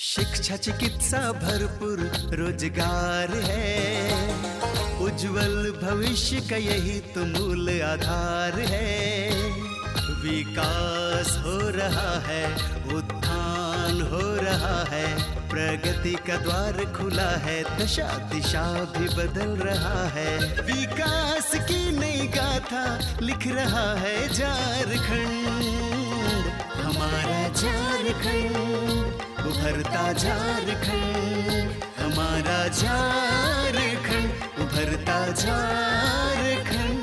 शिक्षा चिकित्सा भरपूर रोजगार है, उज्जवल भविष्य का यही तो मूल आधार है। विकास हो रहा है, उत्थान हो रहा है, प्रगति का द्वार खुला है, दशा दिशा भी बदल रहा है। विकास की नई गाथा लिख रहा है झारखंड, हमारा झारखंड, उभरता झारखंड, हमारा झारखंड, उभरता झारखंड।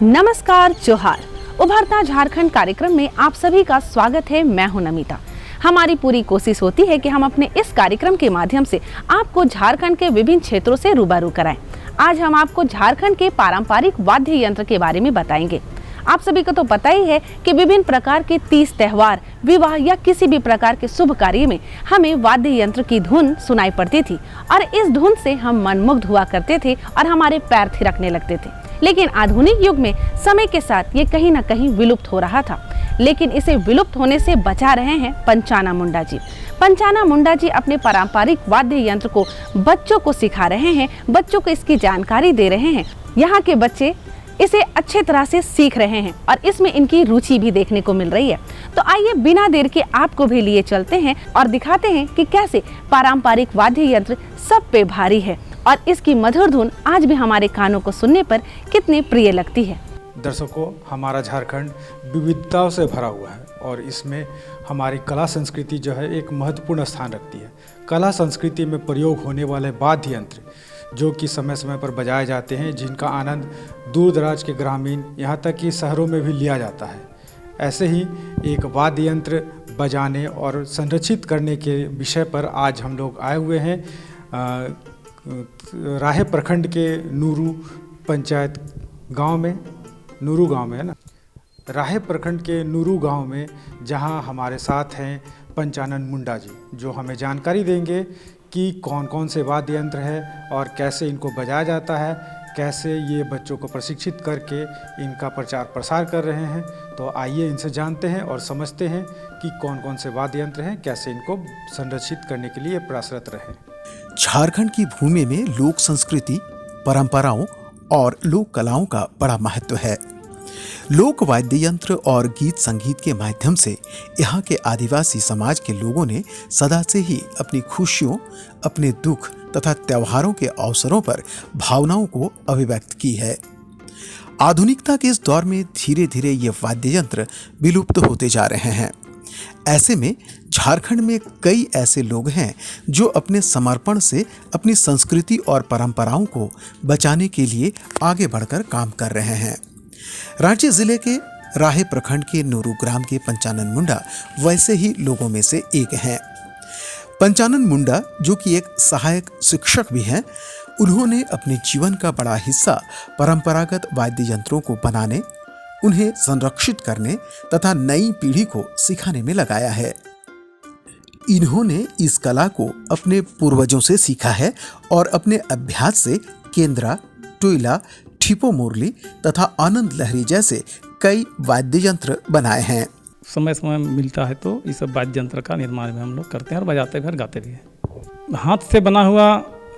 नमस्कार, जोहार। उभरता झारखंड कार्यक्रम में आप सभी का स्वागत है। मैं हूं नमिता। हमारी पूरी कोशिश होती है कि हम अपने इस कार्यक्रम के माध्यम से आपको झारखंड के विभिन्न क्षेत्रों से रूबरू कराएं। आज हम आपको झारखंड के पारंपरिक वाद्य यंत्र के बारे में बताएंगे। आप सभी को तो पता ही है कि विभिन्न प्रकार के 30 त्योहार, विवाह या किसी भी प्रकार के शुभ कार्य में हमें वाद्य यंत्र की धुन सुनाई पड़ती थी और इस धुन से हम मनमुग्ध हुआ करते थे और हमारे पैर थिरकने लगते थे। लेकिन आधुनिक युग में समय के साथ ये कहीं न कहीं विलुप्त हो रहा था, लेकिन इसे विलुप्त होने से बचा रहे हैं पंचाना मुंडा जी। पंचाना मुंडा जी अपने पारंपरिक वाद्य यंत्र को बच्चों को सिखा रहे हैं, बच्चों को इसकी जानकारी दे रहे हैं। यहाँ के बच्चे इसे अच्छे तरह से सीख रहे हैं और इसमें इनकी रुचि भी देखने को मिल रही है। तो आइए बिना देर के आपको भी लिए चलते हैं और दिखाते हैं कि कैसे पारंपरिक वाद्य यंत्र सब पे भारी है और इसकी मधुर धुन आज भी हमारे कानों को सुनने पर कितनी प्रिय लगती है। दर्शकों, हमारा झारखंड विविधताओं से भरा हुआ है और इसमें हमारी कला संस्कृति जो है एक महत्वपूर्ण स्थान रखती है। कला संस्कृति में प्रयोग होने वाले वाद्य यंत्र जो कि समय समय पर बजाए जाते हैं, जिनका आनंद दूर दराज के ग्रामीण यहाँ तक कि शहरों में भी लिया जाता है। ऐसे ही एक वाद्य यंत्र बजाने और संरक्षित करने के विषय पर आज हम लोग आए हुए हैं राहे प्रखंड के नूरू पंचायत गांव में, नूरू गांव में है ना, राहे प्रखंड के नूरू गांव में, जहां हमारे साथ हैं पंचानन मुंडा जी, जो हमें जानकारी देंगे कि कौन कौन से वाद्य यंत्र है और कैसे इनको बजाया जाता है, कैसे ये बच्चों को प्रशिक्षित करके इनका प्रचार प्रसार कर रहे हैं। तो आइए इनसे जानते हैं और समझते हैं कि कौन कौन से वाद्य यंत्र हैं, कैसे इनको संरक्षित करने के लिए प्रयासरत रहें। झारखंड की भूमि में लोक संस्कृति, परंपराओं और लोक कलाओं का बड़ा महत्व है। लोक वाद्य यंत्र और गीत संगीत के माध्यम से यहाँ के आदिवासी समाज के लोगों ने सदा से ही अपनी खुशियों, अपने दुख तथा त्योहारों के अवसरों पर भावनाओं को अभिव्यक्त की है। आधुनिकता के इस दौर में धीरे धीरे ये वाद्य यंत्र विलुप्त होते जा रहे हैं। ऐसे में झारखंड में कई ऐसे लोग हैं जो अपने समर्पण से अपनी संस्कृति और परंपराओं को बचाने के लिए आगे बढ़कर काम कर रहे हैं। रांची जिले के राहे प्रखंड के नूरू ग्राम के पंचानन मुंडा वैसे ही लोगों में से एक हैं। पंचानन मुंडा, जो कि एक सहायक शिक्षक भी हैं, उन्होंने अपने जीवन का बड़ा हिस्सा परंपरागत वाद्य यंत्रों को बनाने, उन्हें संरक्षित करने तथा नई पीढ़ी को सिखाने में लगाया है। इन्होंने इस कला को अपने पूर्वजों से सीखा है और अपने अभ्यास से केंद्रा, टोइला, ठिपो मुरली तथा आनंद लहरी जैसे कई वाद्य यंत्र बनाए हैं। समय समय मिलता है तो इस सब वाद्य यंत्र का निर्माण भी हम लोग करते हैं और बजाते भी और गाते भी हैं। हाथ से बना हुआ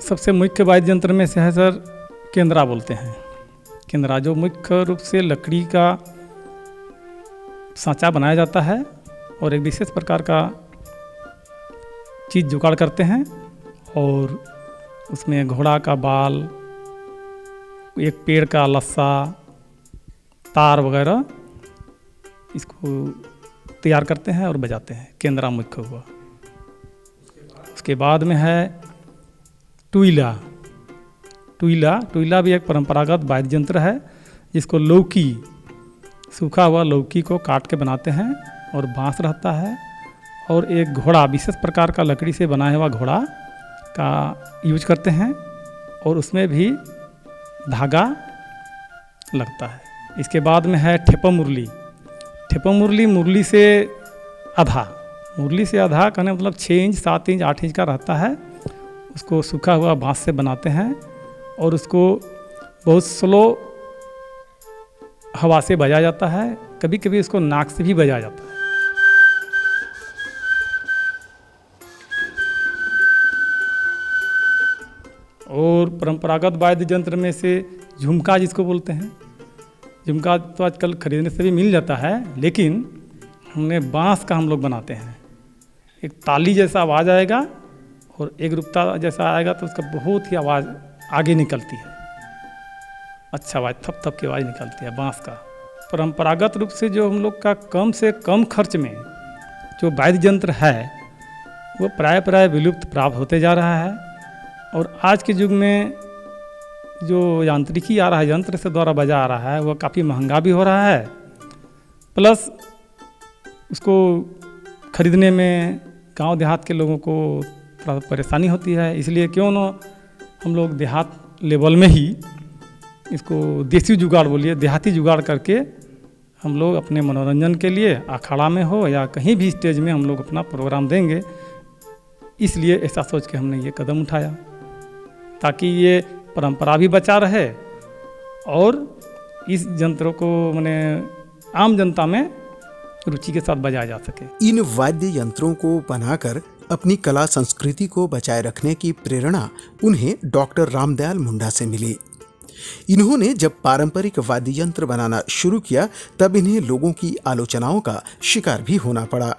सबसे मुख्य वाद्य यंत्र में से है सर केंद्रा बोलते हैं। केंद्रा जो मुख्य रूप से लकड़ी का सांचा बनाया जाता है और एक विशेष प्रकार का चीज़ जुगाड़ करते हैं और उसमें घोड़ा का बाल, एक पेड़ का लस्सा, तार वगैरह इसको तैयार करते हैं और बजाते हैं। केंद्रा मुख्य हुआ। उसके बाद में है टुइला। टुइला भी एक परंपरागत वाद्य यंत्र है, जिसको लौकी, सूखा हुआ लौकी को काट के बनाते हैं और बांस रहता है और एक घोड़ा, विशेष प्रकार का लकड़ी से बनाया हुआ घोड़ा का यूज करते हैं और उसमें भी धागा लगता है। इसके बाद में है ठेपा मुरली। ठेपा मुरली मुरली से आधा कहने मतलब 6 इंच, 7 इंच, 8 इंच का रहता है। उसको सूखा हुआ बांस से बनाते हैं और उसको बहुत स्लो हवा से बजाया जाता है, कभी कभी उसको नाक से भी बजाया जाता है। और परंपरागत वाद्य यंत्र में से झुमका जिसको बोलते हैं, झुमका तो आजकल खरीदने से भी मिल जाता है, लेकिन हमने बांस का हम लोग बनाते हैं। एक ताली जैसा आवाज़ आएगा और एक रुपता जैसा आएगा तो उसका बहुत ही आवाज़ आगे निकलती है, अच्छा आवाज़ थप थप की आवाज़ निकलती है बांस का। परंपरागत रूप से जो हम लोग का कम से कम खर्च में जो वाद्य यंत्र है वो प्राय विलुप्त प्राप्त होते जा रहा है। और आज के युग में जो यांत्रिकी आ रहा है, यंत्र से द्वारा बजा आ रहा है, वह काफ़ी महंगा भी हो रहा है, प्लस उसको खरीदने में गांव देहात के लोगों को थोड़ा परेशानी होती है। इसलिए क्यों न हम लोग देहात लेवल में ही इसको देसी जुगाड़ बोलिए, देहाती जुगाड़ करके हम लोग अपने मनोरंजन के लिए अखाड़ा में हो या कहीं भी स्टेज में हम लोग अपना प्रोग्राम देंगे। इसलिए ऐसा सोच के हमने ये कदम उठाया ताकि ये परंपरा भी बचा रहे और इस यंत्रों को माने आम जनता में रुचि के साथ बजाया जा सके। इन वाद्य यंत्रों को बनाकर अपनी कला संस्कृति को बचाए रखने की प्रेरणा उन्हें डॉक्टर रामदयाल मुंडा से मिली। इन्होंने जब पारंपरिक वाद्य यंत्र बनाना शुरू किया तब इन्हें लोगों की आलोचनाओं का शिकार भी होना पड़ा।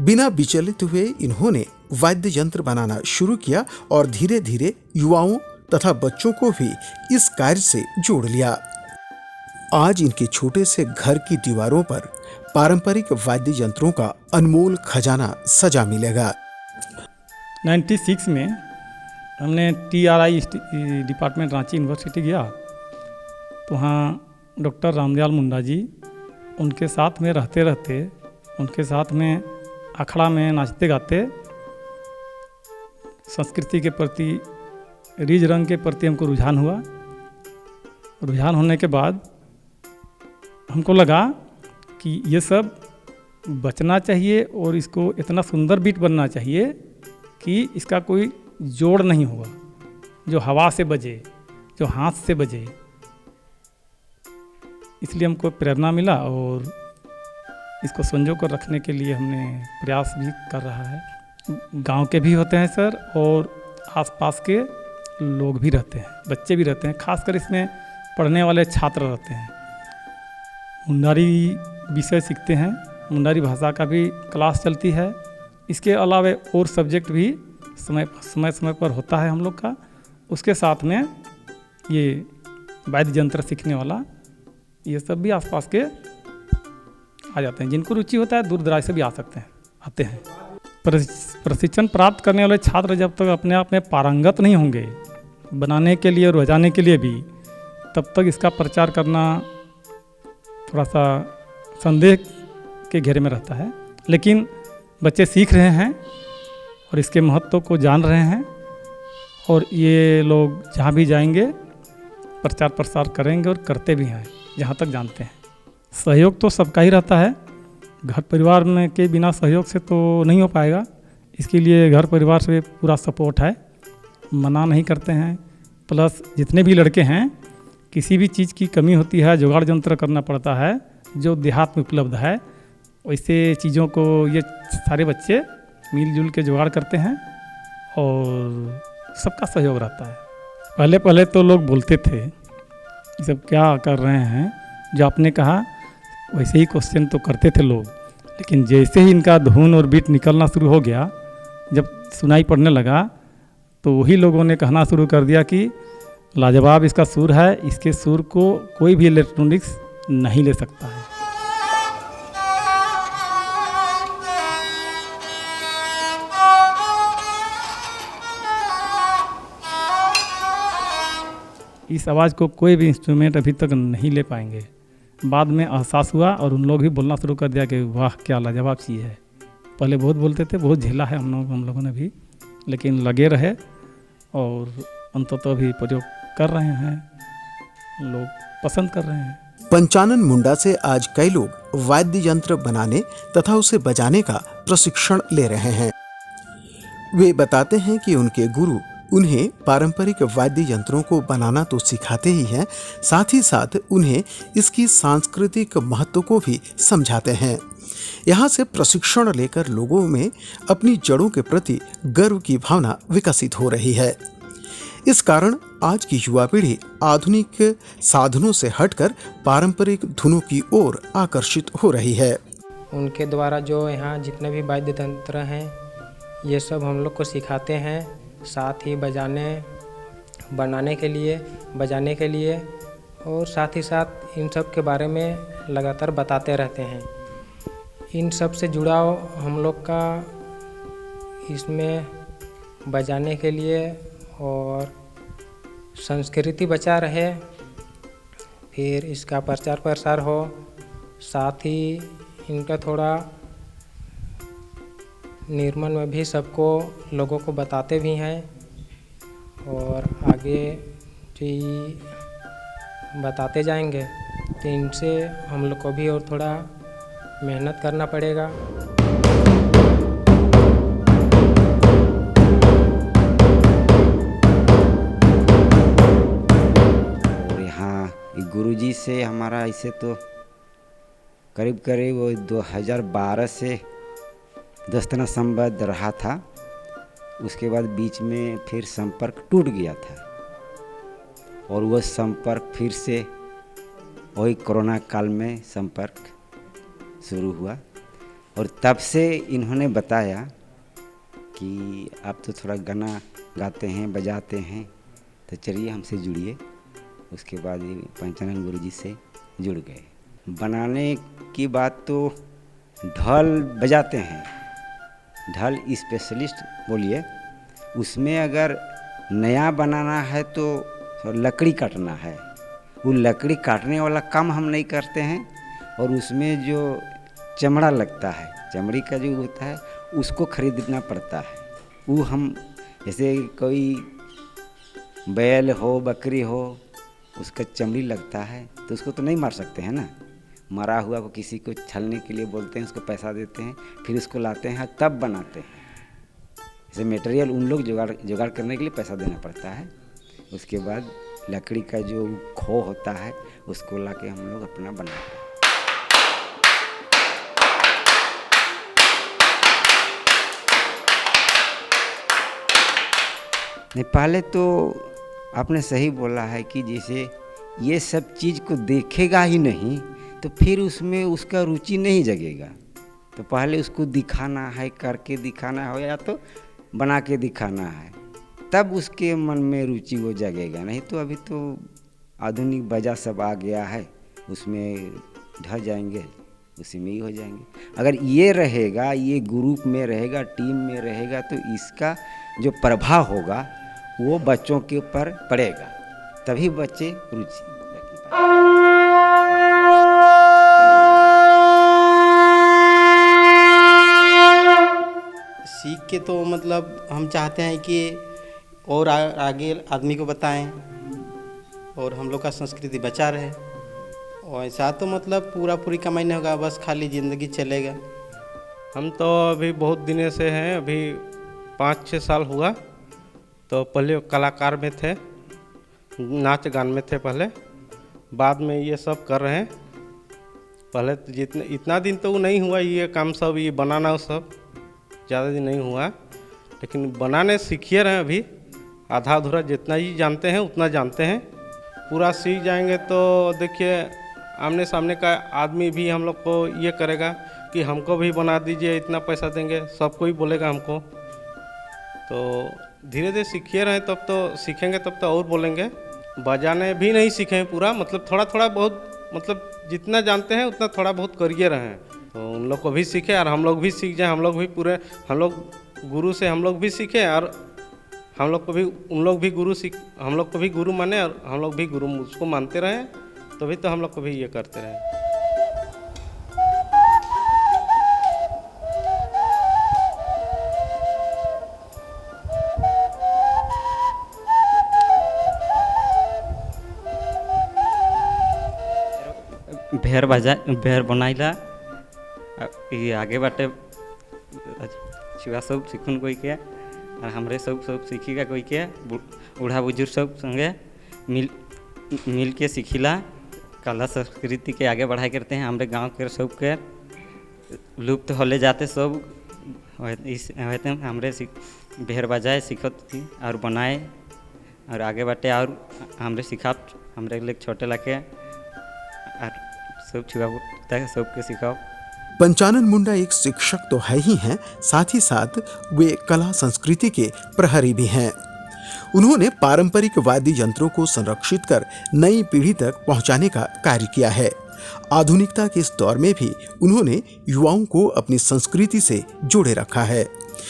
बिना विचलित हुए इन्होंने वाद्य यंत्र बनाना शुरू किया और धीरे धीरे युवाओं तथा बच्चों को भी इस कार्य से जोड़ लिया। आज इनके छोटे से घर की दीवारों पर पारंपरिक वाद्य यंत्रों का अनमोल खजाना सजा मिलेगा। 96 में हमने TRI डिपार्टमेंट रांची यूनिवर्सिटी गया तो वहाँ डॉक्टर रामदयाल मुंडा जी, उनके साथ में रहते रहते उनके साथ में अखड़ा में नाचते गाते संस्कृति के प्रति, रीझ रंग के प्रति हमको रुझान हुआ। रुझान होने के बाद हमको लगा कि ये सब बचना चाहिए और इसको इतना सुंदर बीट बनना चाहिए कि इसका कोई जोड़ नहीं होगा, जो हवा से बजे, जो हाथ से बजे। इसलिए हमको प्रेरणा मिला और इसको संजो कर रखने के लिए हमने प्रयास भी कर रहा है। गांव के भी होते हैं सर और आसपास के लोग भी रहते हैं, बच्चे भी रहते हैं, खासकर इसमें पढ़ने वाले छात्र रहते हैं। मुंडारी विषय सीखते हैं, मुंडारी भाषा का भी क्लास चलती है। इसके अलावा और सब्जेक्ट भी समय पर होता है हम लोग का। उसके साथ में ये वाद्य यंत्र सीखने वाला ये सब भी आसपास के आ जाते हैं। जिनको रुचि होता है दूर दराज से भी आते हैं। प्रशिक्षण प्राप्त करने वाले छात्र जब तक अपने आप में पारंगत नहीं होंगे बनाने के लिए और बजाने के लिए भी, तब तक इसका प्रचार करना थोड़ा सा संदेह के घेरे में रहता है। लेकिन बच्चे सीख रहे हैं और इसके महत्व को जान रहे हैं और ये लोग जहाँ भी जाएंगे प्रचार प्रसार करेंगे और करते भी हैं जहाँ तक जानते हैं। सहयोग तो सबका ही रहता है, घर परिवार में के बिना सहयोग से तो नहीं हो पाएगा। इसके लिए घर परिवार से पूरा सपोर्ट है, मना नहीं करते हैं। प्लस जितने भी लड़के हैं किसी भी चीज़ की कमी होती है जुगाड़ यंत्र करना पड़ता है जो देहात में उपलब्ध है, वैसे चीज़ों को ये सारे बच्चे मिलजुल के जुगाड़ करते हैं और सबका सहयोग रहता है। पहले तो लोग बोलते थे ये सब क्या कर रहे हैं, जो आपने कहा वैसे ही क्वेश्चन तो करते थे लोग, लेकिन जैसे ही इनका धुन और बीट निकलना शुरू हो गया, जब सुनाई पड़ने लगा, तो वही लोगों ने कहना शुरू कर दिया कि लाजवाब इसका सुर है, इसके सुर को कोई भी इलेक्ट्रॉनिक्स नहीं ले सकता है। इस आवाज़ को कोई भी इंस्ट्रूमेंट अभी तक नहीं ले पाएंगे। बाद में एहसास हुआ और उन लोग भी बोलना शुरू कर दिया कि वाह क्या लाजवाब चीज़ है। पहले बहुत बोलते थे, बहुत झेला है हम लोगों ने भी, लेकिन लगे रहे और अंततः अभी प्रयोग कर रहे हैं, लोग पसंद कर रहे हैं। पंचानन मुंडा से आज कई लोग वाद्य यंत्र बनाने तथा उसे बजाने का प्रशिक्षण ले रहे हैं। वे बताते हैं कि उनके गुरु उन्हें पारंपरिक वाद्य यंत्रों को बनाना तो सिखाते ही हैं, साथ ही साथ उन्हें इसकी सांस्कृतिक महत्व को भी समझाते हैं। यहाँ से प्रशिक्षण लेकर लोगों में अपनी जड़ों के प्रति गर्व की भावना विकसित हो रही है। इस कारण आज की युवा पीढ़ी आधुनिक साधनों से हटकर पारंपरिक धुनों की ओर आकर्षित हो रही है। उनके द्वारा जो यहाँ जितने भी वाद्य तंत्र हैं ये सब हम लोग को सिखाते हैं, साथ ही बनाने के लिए और साथ ही साथ इन सब के बारे में लगातार बताते रहते हैं। इन सब से जुड़ाव हम लोग का इसमें बजाने के लिए और संस्कृति बचा रहे, फिर इसका प्रचार प्रसार हो, साथ ही इनका थोड़ा निर्माण में भी सबको लोगों को बताते भी हैं और आगे भी बताते जाएंगे। तो इनसे हम लोग को भी और थोड़ा मेहनत करना पड़ेगा। और यहाँ गुरुजी से हमारा ऐसे तो करीब 2012 से दोस्ताना संबंध रहा था। उसके बाद बीच में फिर संपर्क टूट गया था और वह संपर्क फिर से वही कोरोना काल में संपर्क शुरू हुआ और तब से इन्होंने बताया कि आप तो थोड़ा गाना गाते हैं, बजाते हैं, तो चलिए हमसे जुड़िए। उसके बाद ये पंचानन गुरुजी से जुड़ गए। बनाने की बात तो ढोल बजाते हैं, ढोल स्पेशलिस्ट बोलिए। उसमें अगर नया बनाना है तो लकड़ी काटना है, वो लकड़ी काटने वाला काम हम नहीं करते हैं और उसमें जो चमड़ा लगता है, चमड़ी का जो होता है उसको खरीदना पड़ता है। वो हम जैसे कोई बैल हो, बकरी हो, उसका चमड़ी लगता है तो उसको तो नहीं मार सकते हैं ना। मरा हुआ को किसी को छलने के लिए बोलते हैं, उसको पैसा देते हैं, फिर उसको लाते हैं तब बनाते हैं। जैसे मटेरियल उन लोग जुगाड़ करने के लिए पैसा देना पड़ता है। उसके बाद लकड़ी का जो खो होता है उसको लाके हम लोग अपना बनाते हैं। नहीं, पहले तो आपने सही बोला है कि जैसे ये सब चीज़ को देखेगा ही नहीं तो फिर उसमें उसका रुचि नहीं जगेगा। तो पहले उसको दिखाना है, करके दिखाना है या तो बना के दिखाना है, तब उसके मन में रुचि वो जगेगा। नहीं तो अभी तो आधुनिक बजा सब आ गया है, उसमें ढह जाएंगे, उसी में ही हो जाएंगे। अगर ये रहेगा, ये ग्रुप में रहेगा, टीम में रहेगा, तो इसका जो प्रभाव होगा वो बच्चों के ऊपर पड़ेगा, तभी बच्चे रुचि सीख के तो मतलब हम चाहते हैं कि और आगे आदमी को बताएं और हम लोग का संस्कृति बचा रहे। और ऐसा तो मतलब पूरी कमाई नहीं होगा, बस खाली ज़िंदगी चलेगा। हम तो अभी बहुत दिनों से हैं, अभी 5-6 साल हुआ। तो पहले कलाकार में थे, नाच गान में थे पहले, बाद में ये सब कर रहे हैं। पहले तो इतना दिन तो वो नहीं हुआ ये काम सब, ये बनाना सब ज़्यादा दिन नहीं हुआ, लेकिन बनाने सीखिए रहे अभी। आधा अधूरा जितना ही जानते हैं उतना जानते हैं। पूरा सीख जाएंगे तो देखिए आमने सामने का आदमी भी हम लोग को ये करेगा कि हमको भी बना दीजिए, इतना पैसा देंगे, सबको ही बोलेगा हमको। तो धीरे धीरे सीखिए रहे, तब तो सीखेंगे, तब तो और बोलेंगे। बजाने भी नहीं सीखे पूरा, मतलब थोड़ा थोड़ा बहुत, मतलब जितना जानते हैं उतना थोड़ा बहुत करिए रहे। तो उन लोग को भी सीखे और हम लोग भी सीख जाए, हम लोग भी पूरे, हम लोग गुरु से हम लोग भी सीखे और हम लोग को भी उन लोग भी गुरु हम लोग को भी गुरु माने और हम लोग भी गुरु उसको मानते रहे, तभी तो हम लोग को भी ये करते रहे। भेर बनाइला ये आगे बाटे छुआ सब शिखुन कोई के और हमरे सब सीखीगा कोई के बूढ़ा बुजुर्ग सब संगे मिल के सीखिला कला संस्कृति के आगे बढ़ाई करते हैं। हमारे गांव के सब के लुप्त होले जाते सब होते हैं हमरे बेहर बजाए सीखत थी और बनाए और आगे बढ़े और हमरे सिखा हमरे लिए छोटे लगे और सब छुआ सबके सिखाओ। पंचानन मुंडा एक शिक्षक तो है ही हैं, साथ ही साथ वे कला संस्कृति के प्रहरी भी हैं। उन्होंने पारंपरिक वाद्य यंत्रों को संरक्षित कर नई पीढ़ी तक पहुंचाने का कार्य किया है। आधुनिकता के इस दौर में भी उन्होंने युवाओं को अपनी संस्कृति से जोड़े रखा है।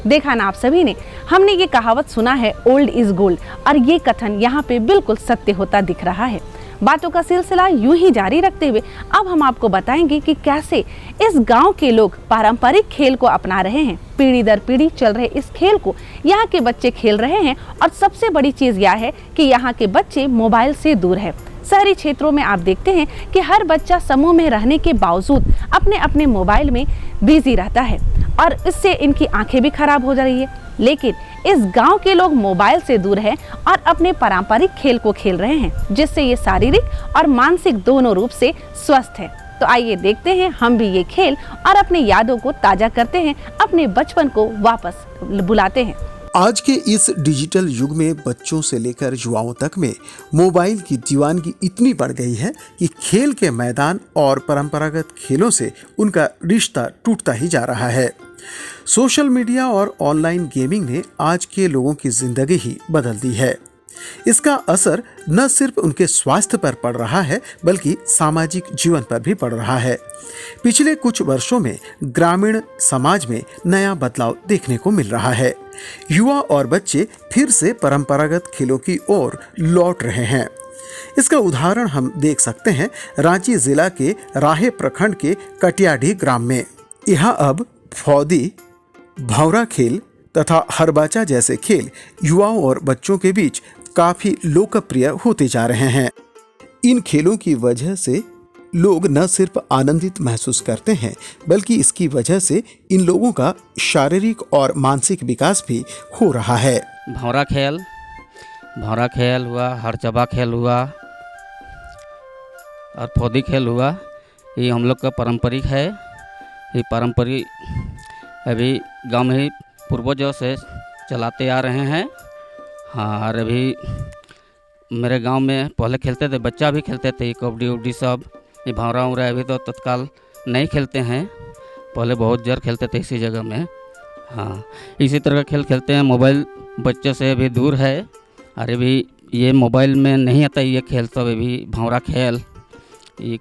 देखा ना आप सभी ने, हमने ये कहावत सुना है ओल्ड इज गोल्ड, और ये कथन यहाँ पे बिल्कुल सत्य होता दिख रहा है। बातों का सिलसिला यूं ही जारी रखते हुए अब हम आपको बताएंगे कि कैसे इस गांव के लोग पारंपरिक खेल को अपना रहे हैं। पीढ़ी दर पीढ़ी चल रहे इस खेल को यहाँ के बच्चे खेल रहे हैं, और सबसे बड़ी चीज यह है कि यहाँ के बच्चे मोबाइल से दूर है। शहरी क्षेत्रों में आप देखते हैं कि हर बच्चा समूह में रहने के बावजूद अपने अपने मोबाइल में बिजी रहता है, और इससे इनकी आंखें भी खराब हो जा रही है। लेकिन इस गांव के लोग मोबाइल से दूर हैं और अपने पारंपरिक खेल को खेल रहे हैं, जिससे ये शारीरिक और मानसिक दोनों रूप से स्वस्थ है। तो आइए देखते हैं हम भी ये खेल और अपनी यादों को ताजा करते हैं, अपने बचपन को वापस बुलाते हैं। आज के इस डिजिटल युग में बच्चों से लेकर युवाओं तक में मोबाइल की दीवानगी इतनी बढ़ गई है कि खेल के मैदान और परंपरागत खेलों से उनका रिश्ता टूटता ही जा रहा है। सोशल मीडिया और ऑनलाइन गेमिंग ने आज के लोगों की जिंदगी ही बदल दी है। इसका असर न सिर्फ उनके स्वास्थ्य पर पड़ रहा है, बल्कि सामाजिक जीवन पर भी पड़ रहा है। पिछले कुछ वर्षों में ग्रामीण समाज में नया बदलाव देखने को मिल रहा है। युवा और बच्चे फिर से परंपरागत खेलों की ओर लौट रहे हैं। इसका उदाहरण हम देख सकते हैं रांची जिला के राहे प्रखंड के कटियाडी ग्राम में। यहाँ अब फौदी, भौरा खेल तथा हरबाचा जैसे खेल युवाओं और बच्चों के बीच काफी लोकप्रिय होते जा रहे हैं। इन खेलों की वजह से लोग न सिर्फ आनंदित महसूस करते हैं, बल्कि इसकी वजह से इन लोगों का शारीरिक और मानसिक विकास भी हो रहा है। भौरा खेल हुआ, हरचबा खेल हुआ और फौदी खेल हुआ, ये हम लोग का पारंपरिक है। ये पारंपरिक अभी गांव में ही पूर्वजों से चलाते आ रहे हैं। हाँ, और अभी मेरे गांव में पहले खेलते थे, बच्चा भी खेलते थे कबड्डी उबड्डी सब। ये भौरा उरा अभी तो तत्काल नहीं खेलते हैं, पहले बहुत जर खेलते थे इसी जगह में। हाँ, इसी तरह का खेल खेलते हैं। मोबाइल बच्चों से भी दूर है, और अभी ये मोबाइल में नहीं आता ये खेल सब। अभी भौरा खेल, ये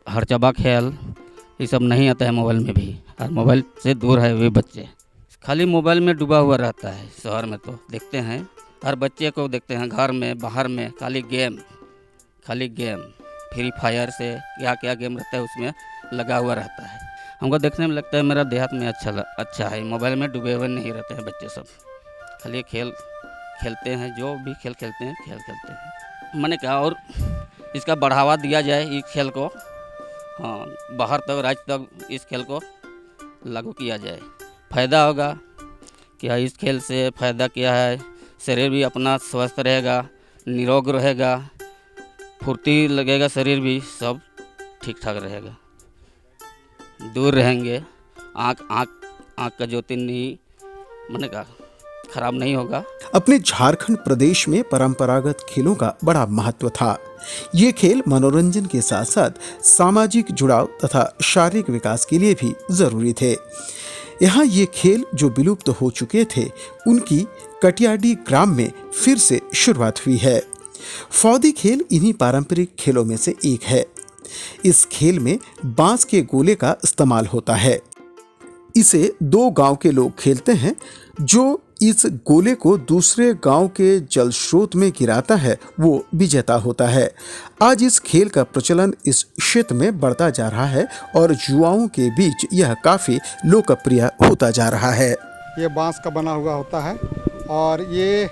हरचबा खेल, ये सब नहीं आता है मोबाइल में भी, और मोबाइल से दूर है वे बच्चे। खाली मोबाइल में डूबा हुआ रहता है। शहर में तो देखते हैं हर बच्चे को देखते हैं, घर में बाहर में खाली गेम फ्री फायर से क्या क्या गेम रहता है उसमें लगा हुआ रहता है। हमको देखने में लगता है मेरा देहात में अच्छा है। मोबाइल में डूबे हुए नहीं रहते हैं बच्चे सब, खाली खेल खेलते हैं, जो भी खेल खेलते हैं। मैंने कहा और इसका बढ़ावा दिया जाए इस खेल को। हाँ, बाहर तक राज्य तक इस खेल को लागू किया जाए, फ़ायदा होगा। क्या इस खेल से फ़ायदा क्या है, शरीर भी अपना स्वस्थ रहेगा, निरोग रहेगा, फुर्ती लगेगा, शरीर भी सब ठीक ठाक रहेगा, दूर रहेंगे। आँख का ज्योति नहीं मैंने कहा खराब नहीं होगा। अपने झारखंड प्रदेश में परंपरागत खेलों का बड़ा महत्व था। ये खेल मनोरंजन के साथ साथ सामाजिक जुड़ाव तथा शारीरिक विकास के लिए भी जरूरी थे। यहाँ ये खेल जो विलुप्त हो चुके थे, उनकी कटियाडी ग्राम में फिर से शुरुआत हुई है। फौदी खेल इन्हीं पारंपरिक खेलों में से एक है। इस खेल में बांस के गोले का इस्तेमाल होता है। इसे दो गांव के लोग खेलते हैं। जो इस गोले को दूसरे गांव के जल स्रोत में गिराता है वो विजेता होता है। आज इस खेल का प्रचलन इस क्षेत्र में बढ़ता जा रहा है और युवाओं के बीच यह काफी लोकप्रिय होता जा रहा है। ये बांस का बना हुआ होता है और ये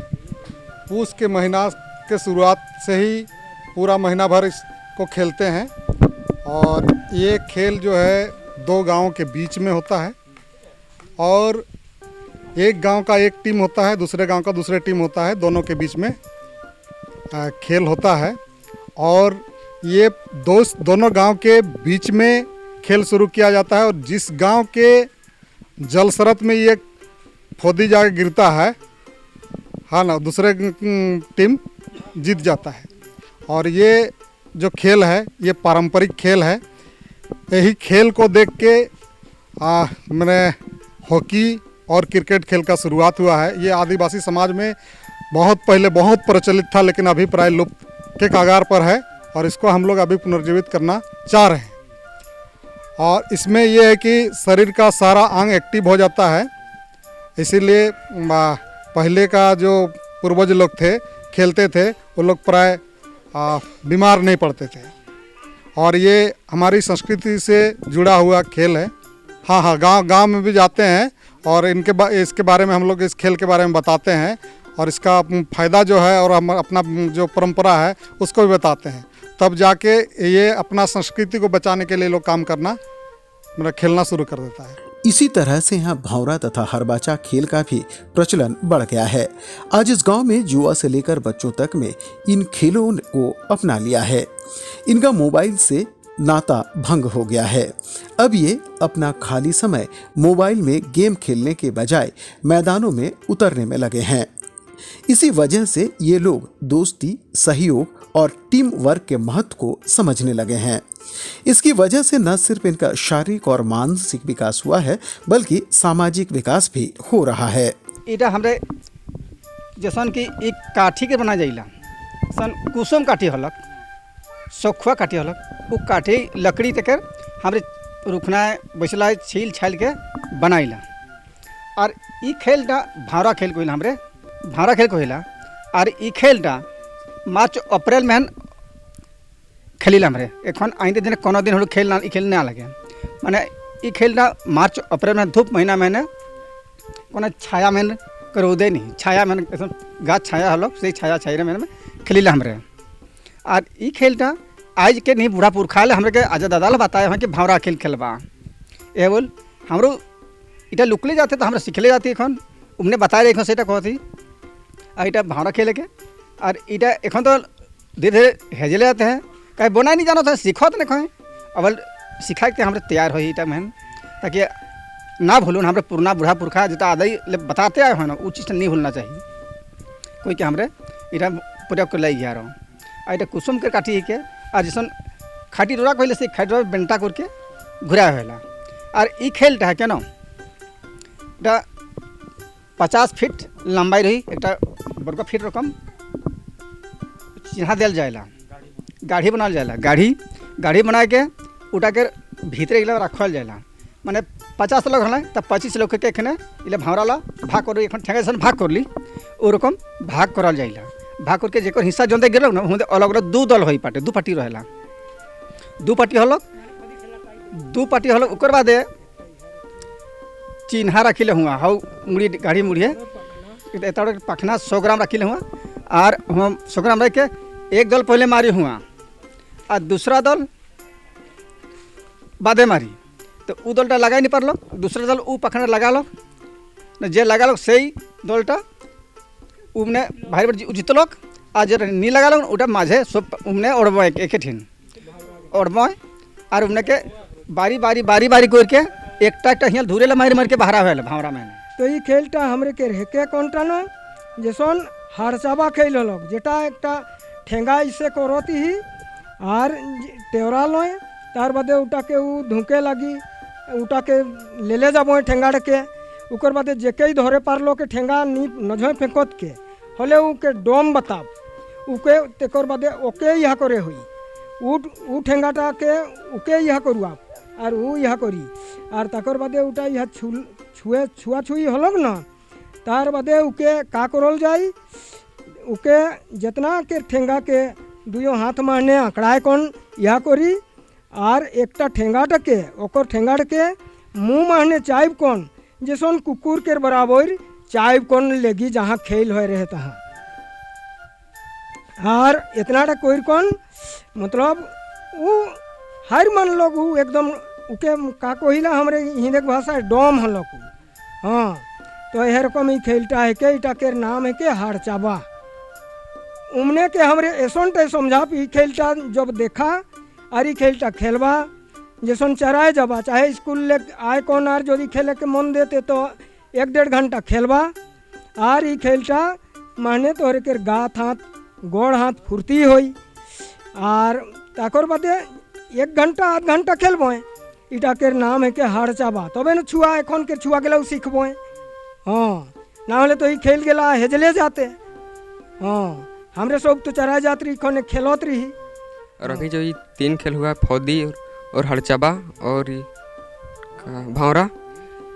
पूस के महीना के शुरुआत से ही पूरा महीना भर इसको खेलते हैं। और ये खेल जो है दो गांवों के बीच में होता है और एक गांव का एक टीम होता है, दूसरे गांव का दूसरे टीम होता है, दोनों के बीच में खेल होता है। और ये दोनों गांव के बीच में खेल शुरू किया जाता है और जिस गांव के जल स्रोत में ये खोदी जाकर गिरता है, हाँ ना, दूसरे टीम जीत जाता है। और ये जो खेल है ये पारंपरिक खेल है। यही खेल को देख के मैंने हॉकी और क्रिकेट खेल का शुरुआत हुआ है। ये आदिवासी समाज में बहुत पहले बहुत प्रचलित था, लेकिन अभी प्राय लुप्त के कगार पर है और इसको हम लोग अभी पुनर्जीवित करना चाह रहे हैं। और इसमें यह है कि शरीर का सारा अंग एक्टिव हो जाता है, इसीलिए पहले का जो पूर्वज लोग थे खेलते थे वो लोग प्राय बीमार नहीं पड़ते थे। और ये हमारी संस्कृति से जुड़ा हुआ खेल है। हाँ, गांव में भी जाते हैं और इसके बारे में हम लोग इस खेल के बारे में बताते हैं और इसका फ़ायदा जो है और हम अपना जो परंपरा है उसको भी बताते हैं। तब जाके ये अपना संस्कृति को बचाने के लिए लोग काम करना, मेरा खेलना शुरू कर देता है। इसी तरह से यहाँ भौरा तथा हरबाचा खेल का भी प्रचलन बढ़ गया है। आज इस गांव में जुआ से लेकर बच्चों तक में इन खेलों को अपना लिया है। इनका मोबाइल से नाता भंग हो गया है। अब ये अपना खाली समय मोबाइल में गेम खेलने के बजाय मैदानों में उतरने में लगे हैं। इसी वजह से ये लोग दोस्ती, सहयोग और टीम वर्क के महत्व को समझने लगे हैं। इसकी वजह से न सिर्फ इनका शारीरिक और मानसिक विकास हुआ है, बल्कि सामाजिक विकास भी हो रहा है। इटा हमरे जैसन कि एक काठी के बना जाइला सन कुसुम काठी हलक, सखुआ काठी हलक, वो काठी लकड़ी तक हमरे रुखना बैसला छील छाल के बनाइला। और ई खेलटा भावरा खेल कहला, हमरे भावरा खेल कहला। और ई खेलटा मार्च अप्रैल में खेलिला। हमरे एखन आइंदे दिन कोनो दिन हम खेल ना लगे, माने ई खेलटा मार्च अप्रैल में धूप महीना में कोनो छाया में रौदे नहीं, छाया में गाछ छाया हलो से छाया छाया में खेलिला हमरे। और ई खेलटा आज के नहीं बूढ़ा पुरखा हमरे के आजा दादा बताए हैं कि भावरा खेल खेलबा। ये बोल हमरो इटा लुकले जाते तो हमरा सिखले जाती एखन उमने बताए रहे से कहती इटा भावरा खेले के। और इटा एखन तो धीरे धीरे हेजले जाते हैं, कहीं बनाई नहीं जाना था, सीखो तो नहीं कहें अवल सिखा के हमारे तैयार हो इटा में, ताकि ना भूलो हमारे पुराना बूढ़ा पुरखा जितना आदि बताते आए हैं ना वो चीज़ नहीं भूलना चाहिए। कोई के हमारे इटा प्रयोग कर लाई जा रहा हूँ। और इटा कुसुम के काठी के और जैसन खाटी रोड़ा कहले से खाटी रोड़ा बेंटा करके घुरा होला। और ई खेलटा है क्या ना, इटा 50 फीट लंबाई रही, एक बड़का फीट रकम चिन्हा दिल जाएला, गाढ़ी बनाल जाएला। गाढ़ी बना के उठा के भीतरे इला रखल जाएला। माने 50 लोग हला तब 25 लोग के एखने इला भावराला भाग कर एखन ठेंगा सन भाग करली ओ रकम भाग करल जाइला। भाग करके जेकर हिस्सा जोंदे गेल ना हुंदे अलग अलग दू दल होई पाटे, दू पार्टी रहेला। दू पार्टी हलक ओकर बाद चिन्हा रखिले हुआ हाउ मुड़ी गाड़ी मुड़िए एत पखना 100 ग्राम रखिले हुआ। और हम 100 ग्राम रख के एक दल पहले मारी हुआ और दूसरा दल बादे मारी, तो उ दलटा लगा नहीं पारल, दूसरा दल उ पखना लगा लो न, जे लगा लो से दलटा उमने भाई जीतलक। आ जे नहीं लगा लो उटा माझे सब उमने ओढ़ब एक ठिन ओढ़ब और उमने के बारी बारी करके एकटा हियाँ धूरे मार मार के बहरा हुआ भावरा में। तो ये खेलटा हमरे के रेके कोनटा न जैसन हारचाबा खेल हलक, जेटा एकटा ठेंगा इसे करती ही और टेवरा लय तार बादे उठा के उ धुके लगी, उठा के ले जाबो ठेंगा के उकर बादे जेके धरे पारलो के ठेंगा नझे फेंकत के हले उ के डोम बताब उके तेकर बादे ओके यह करे हुई उ ठेंगाटा के उके यह करुआ और उ यह करी और तकर बादे उठा यह छुआ छुई हलक न, तार बादे उके का करल जाई उके जितना के ठेंगा के दुयो हाथ मारने आंकड़ाए कौन यह करी और एकटा ठेंगाटा के ओकर ठेंगाट के मुँह मारने चाइब कौन जैसन कुकुर के बराबर चाइब कौन लेगी जहाँ खेल हो रहे तहाँ। और इतनाटा कोई कौन मतलब वो हर मन लोग एकदम उके का कहिला हमरे हिंदी भाषा डोम हलक। हाँ तो एरकम ही खेलता है के इटा के नाम है के हाड़चाबा। उमने के हमरे ऐसन टे समझा ई खेलता जब देखा और ई खेलता खेलबा जैसन चराए जाबा चाहे स्कूल ले आए कौन आर जो खेले के मन देते तो 1-1.5 घंटा खेलबा और ई खेलता माने तोहरे के गात हाथ गोड़ हाथ फुर्ती होई और ताकर बादे 1 घंटा आध घंटा खेलबो इटा के नाम है के हाड़चाबा तबे न छुआ एखन के छुआ गेला सीखबो। हाँ ना होले तो ई खेल गेला हेजले जाते। हाँ हमरे सब तो चरा जात रही खने खेलत रही। और अभी जो ये 3 खेल हुआ फौदी और हड़चाबा और भावरा,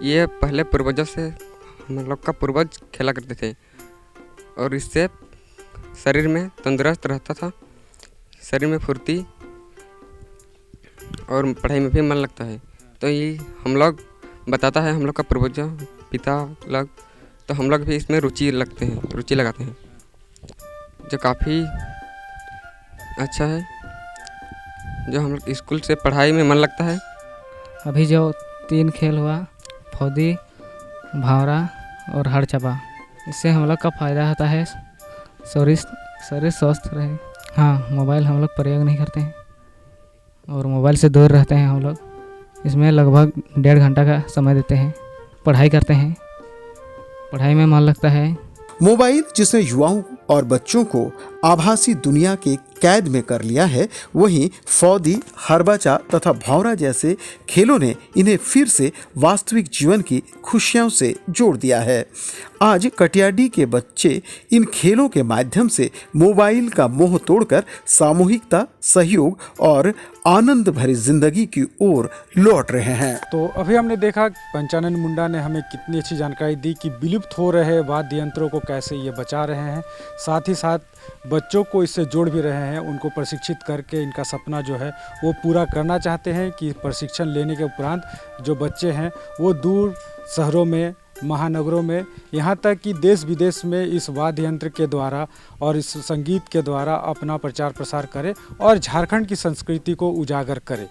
ये पहले पूर्वजों से हम लोग का पूर्वज खेला करते थे और इससे शरीर में तंदुरुस्त रहता था, शरीर में फुर्ती और पढ़ाई में भी मन लगता है। तो ये हम लोग बताता है हम लोग का पूर्वजों पिता लोग, तो हम लोग भी इसमें रुचि लगाते हैं जो काफ़ी अच्छा है, जो हम लोग स्कूल से पढ़ाई में मन लगता है। अभी जो 3 खेल हुआ फौदी, भावरा और हड़चाबा, इससे हम लोग का फ़ायदा होता है शरीर स्वस्थ रहे। हाँ मोबाइल हम लोग प्रयोग नहीं करते हैं और मोबाइल से दूर रहते हैं हम लोग। इसमें लगभग 1.5 घंटा का समय देते हैं, पढ़ाई करते हैं, पढ़ाई में मन लगता है। मोबाइल जिसने युवाओं और बच्चों को आभासी दुनिया के कैद में कर लिया है, वहीं फौदी, हरबाचा तथा भावरा जैसे खेलों ने इन्हें फिर से वास्तविक जीवन की खुशियों से जोड़ दिया है। आज कटियाडी के बच्चे इन खेलों के माध्यम से मोबाइल का मोह तोड़कर सामूहिकता, सहयोग और आनंद भरी जिंदगी की ओर लौट रहे हैं। तो अभी हमने देखा पंचानन मुंडा ने हमें कितनी अच्छी जानकारी दी कि विलुप्त हो रहे वाद्य यंत्रों को कैसे ये बचा रहे हैं, साथ ही साथ बच्चों को इससे जोड़ भी रहे हैं, उनको प्रशिक्षित करके इनका सपना जो है वो पूरा करना चाहते हैं कि प्रशिक्षण लेने के उपरांत जो बच्चे हैं वो दूर शहरों में, महानगरों में, यहाँ तक कि देश विदेश में इस वाद्य यंत्र के द्वारा और इस संगीत के द्वारा अपना प्रचार प्रसार करें और झारखंड की संस्कृति को उजागर करें,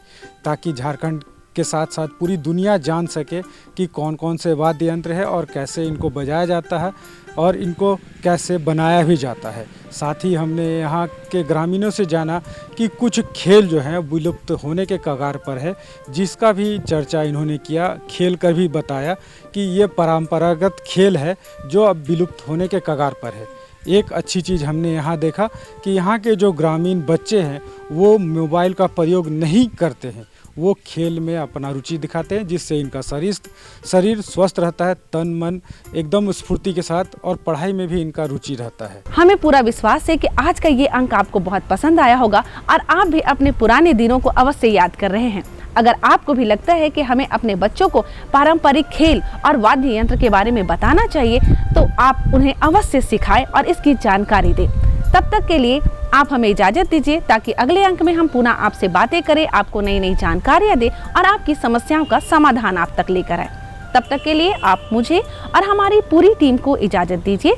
ताकि झारखंड के साथ साथ पूरी दुनिया जान सके कि कौन कौन से वाद्य यंत्र है और कैसे इनको बजाया जाता है और इनको कैसे बनाया भी जाता है। साथ ही हमने यहाँ के ग्रामीणों से जाना कि कुछ खेल जो हैं विलुप्त होने के कगार पर है, जिसका भी चर्चा इन्होंने किया, खेल कर भी बताया कि ये परंपरागत खेल है जो अब विलुप्त होने के कगार पर है। एक अच्छी चीज़ हमने यहाँ देखा कि यहाँ के जो ग्रामीण बच्चे हैं वो मोबाइल का प्रयोग नहीं करते हैं, वो खेल में अपना रुचि दिखाते हैं, जिससे इनका शरीर स्वस्थ रहता है, तन मन एकदम स्फूर्ति के साथ, और पढ़ाई में भी इनका रुचि रहता है। हमें पूरा विश्वास है कि आज का ये अंक आपको बहुत पसंद आया होगा और आप भी अपने पुराने दिनों को अवश्य याद कर रहे हैं। अगर आपको भी लगता है कि हमें अपने बच्चों को पारंपरिक खेल और वाद्य यंत्र के बारे में बताना चाहिए, तो आप उन्हें अवश्य सिखाएं और इसकी जानकारी दें। तब तक के लिए आप हमें इजाजत दीजिए, ताकि अगले अंक में हम पुनः आपसे बातें करें, आपको नई नई जानकारियां दें और आपकी समस्याओं का समाधान आप तक लेकर आए। तब तक के लिए आप मुझे और हमारी पूरी टीम को इजाजत दीजिए।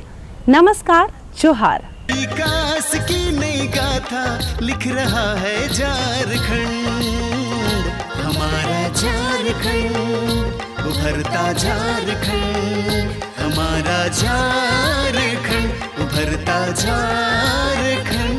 नमस्कार, जोहार। विकास की नई गाथा लिख रहा है झारखंड, हमारा झारखंड, उभरता झारखंड, हमारा झारखंड, उभरता झारखंड।